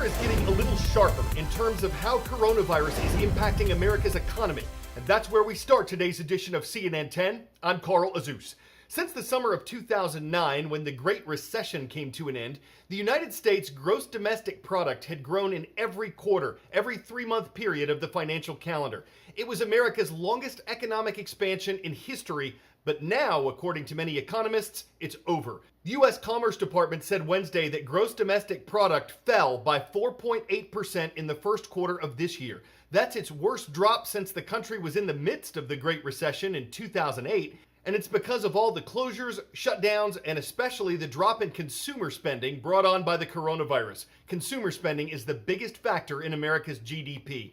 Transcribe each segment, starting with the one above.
is getting a little sharper in terms of how coronavirus is impacting America's economy. And that's where we start today's edition of CNN 10. I'm Carl Azuz. Since the summer of 2009, when the Great Recession came to an end, the United States gross domestic product had grown in every quarter, every 3-month period of the financial calendar. It was America's longest economic expansion in history, but now, according to many economists, it's over. The U.S. Commerce Department said Wednesday that gross domestic product fell by 4.8% in the first quarter of this year. That's its worst drop since the country was in the midst of the Great Recession in 2008. And it's because of all the closures, shutdowns, and especially the drop in consumer spending brought on by the coronavirus. Consumer spending is the biggest factor in America's GDP.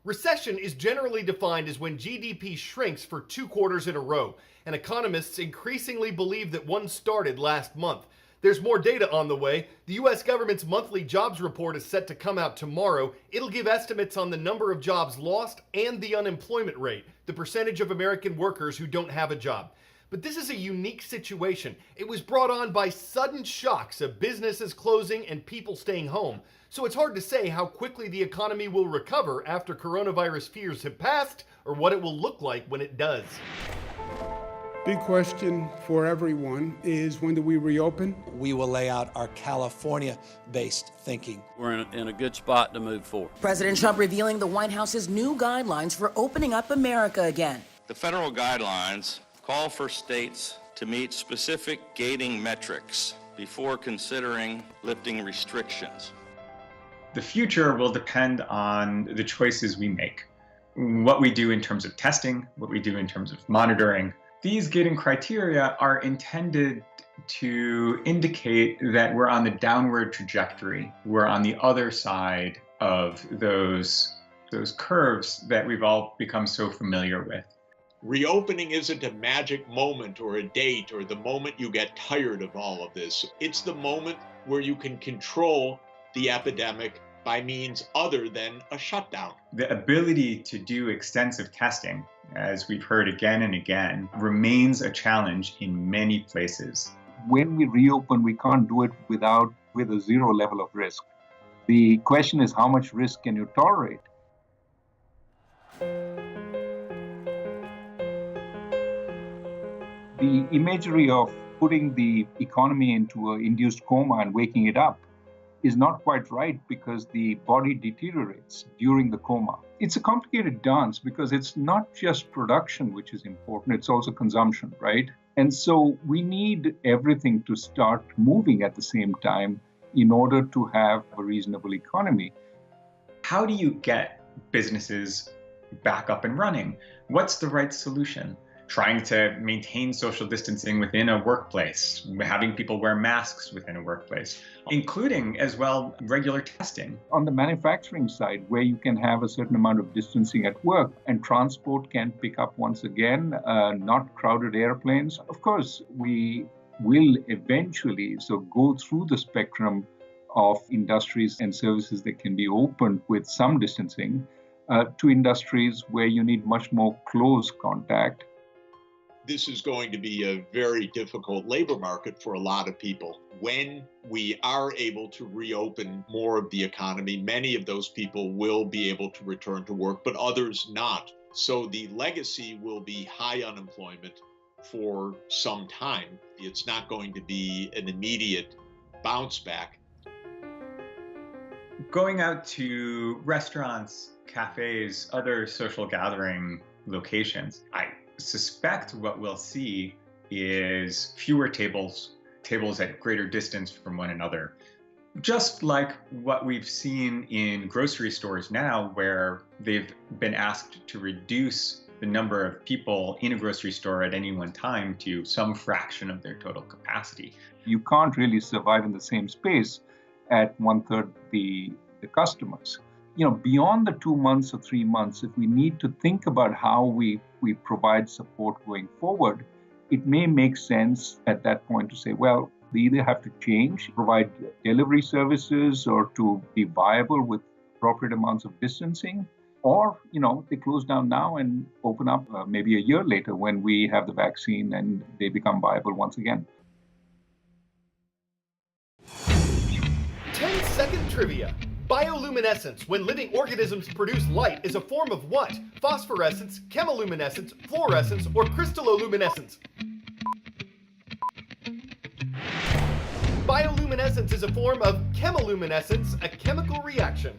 Recession is generally defined as when GDP shrinks for 2 quarters in a row, and economists increasingly believe that one started last month. There's more data on the way. The U.S. government's monthly jobs report is set to come out tomorrow. It'll give estimates on the number of jobs lost and the unemployment rate, the percentage of American workers who don't have a job. But this is a unique situation. It was brought on by sudden shocks of businesses closing and people staying home. So it's hard to say how quickly the economy will recover after coronavirus fears have passed or what it will look like when it does. Big question for everyone is, when do we reopen? We will lay out our California-based thinking. We're in a good spot to move forward. President Trump revealing the White House's new guidelines for opening up America again. The federal guidelines call for states to meet specific gating metrics before considering lifting restrictions. The future will depend on the choices we make. What we do in terms of testing, what we do in terms of monitoring. These gating criteria are intended to indicate that we're on the downward trajectory. We're on the other side of those curves that we've all become so familiar with. Reopening isn't a magic moment or a date or the moment you get tired of all of this. It's the moment where you can control the epidemic by means other than a shutdown. The ability to do extensive testing, as we've heard again and again, remains a challenge in many places. When we reopen, we can't do it with a zero level of risk. The question is, how much risk can you tolerate? The imagery of putting the economy into an induced coma and waking it up is not quite right, because the body deteriorates during the coma. It's a complicated dance because it's not just production which is important, it's also consumption, right? And so we need everything to start moving at the same time in order to have a reasonable economy. How do you get businesses back up and running? What's the right solution? Trying to maintain social distancing within a workplace, having people wear masks within a workplace, including as well regular testing. On the manufacturing side, where you can have a certain amount of distancing at work and transport can pick up once again, not crowded airplanes. Of course, we will eventually go through the spectrum of industries and services that can be opened with some distancing to industries where you need much more close contact. This is going to be a very difficult labor market for a lot of people. When we are able to reopen more of the economy, many of those people will be able to return to work, but others not. So the legacy will be high unemployment for some time. It's not going to be an immediate bounce back. Going out to restaurants, cafes, other social gathering locations, I suspect what we'll see is fewer tables at greater distance from one another. Just like what we've seen in grocery stores now, where they've been asked to reduce the number of people in a grocery store at any one time to some fraction of their total capacity. You can't really survive in the same space at 1/3 the customers. Beyond the 2 months or 3 months, if we need to think about how we provide support going forward, it may make sense at that point to say, well, they either have to change, provide delivery services, or to be viable with appropriate amounts of distancing, or, they close down now and open up maybe a year later when we have the vaccine and they become viable once again. 10-second trivia. Bioluminescence, when living organisms produce light, is a form of what? Phosphorescence, chemiluminescence, fluorescence, or crystalloluminescence? Bioluminescence is a form of chemiluminescence, a chemical reaction.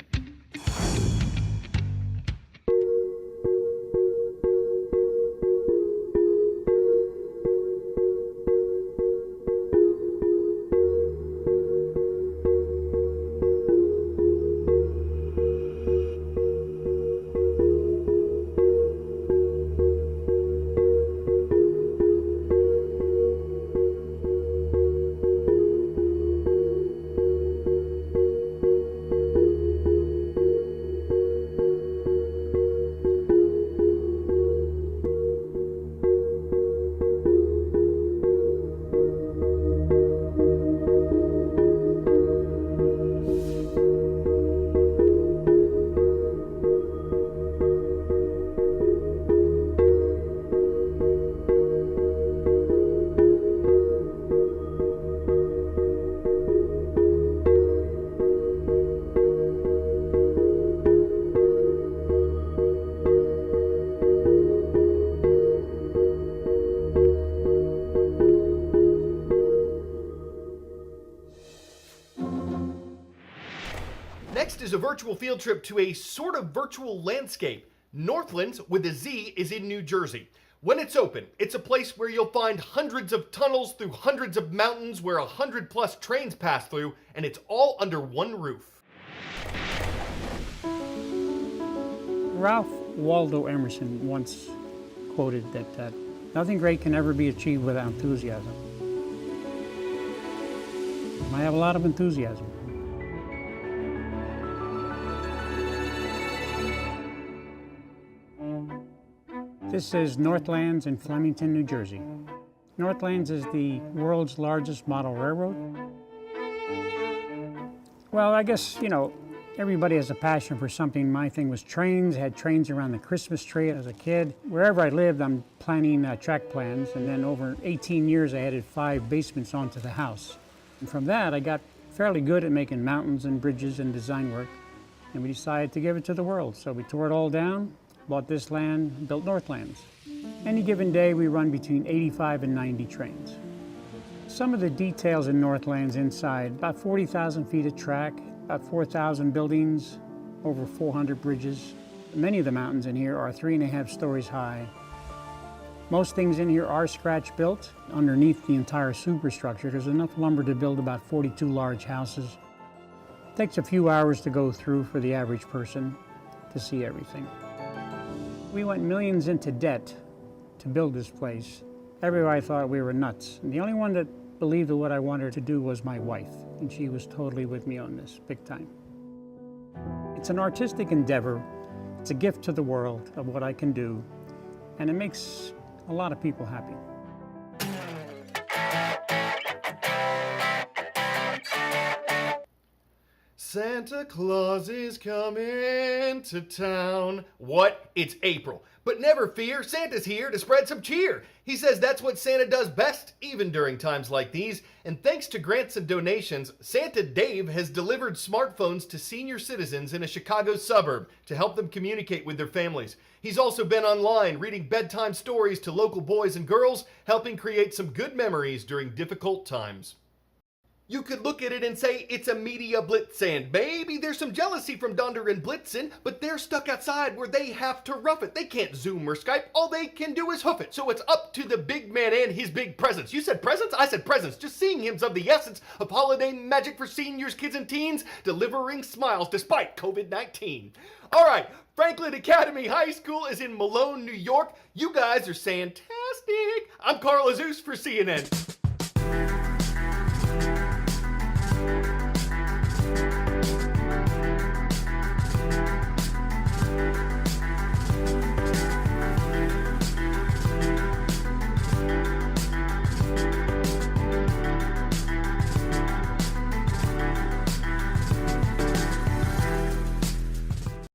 Next is a virtual field trip to a sort of virtual landscape. Northlands, with a Z, is in New Jersey. When it's open, it's a place where you'll find hundreds of tunnels through hundreds of mountains where 100+ trains pass through, and it's all under one roof. Ralph Waldo Emerson once quoted that nothing great can ever be achieved without enthusiasm. I have a lot of enthusiasm. This is Northlands in Flemington, New Jersey. Northlands is the world's largest model railroad. Well, I guess, everybody has a passion for something. My thing was trains. I had trains around the Christmas tree as a kid. Wherever I lived, I'm planning track plans, and then over 18 years, I added 5 basements onto the house. And from that, I got fairly good at making mountains and bridges and design work, and we decided to give it to the world. So we tore it all down, bought this land, built Northlands. Any given day, we run between 85 and 90 trains. Some of the details in Northlands inside, about 40,000 feet of track, about 4,000 buildings, over 400 bridges. Many of the mountains in here are 3.5 stories high. Most things in here are scratch built. Underneath the entire superstructure, there's enough lumber to build about 42 large houses. It takes a few hours to go through for the average person to see everything. We went millions into debt to build this place. Everybody thought we were nuts. And the only one that believed in what I wanted to do was my wife, and she was totally with me on this, big time. It's an artistic endeavor. It's a gift to the world of what I can do, and it makes a lot of people happy. Santa Claus is coming to town. What? It's April. But never fear, Santa's here to spread some cheer. He says that's what Santa does best, even during times like these. And thanks to grants and donations, Santa Dave has delivered smartphones to senior citizens in a Chicago suburb to help them communicate with their families. He's also been online reading bedtime stories to local boys and girls, helping create some good memories during difficult times. You could look at it and say it's a media blitz, and maybe there's some jealousy from Donder and Blitzen, but they're stuck outside where they have to rough it. They can't Zoom or Skype. All they can do is hoof it. So it's up to the big man and his big presents. You said presents? I said presents. Just seeing him's of the essence of holiday magic for seniors, kids, and teens, delivering smiles despite COVID-19. All right, Franklin Academy High School is in Malone, New York. You guys are fantastic. I'm Carl Azuz for CNN.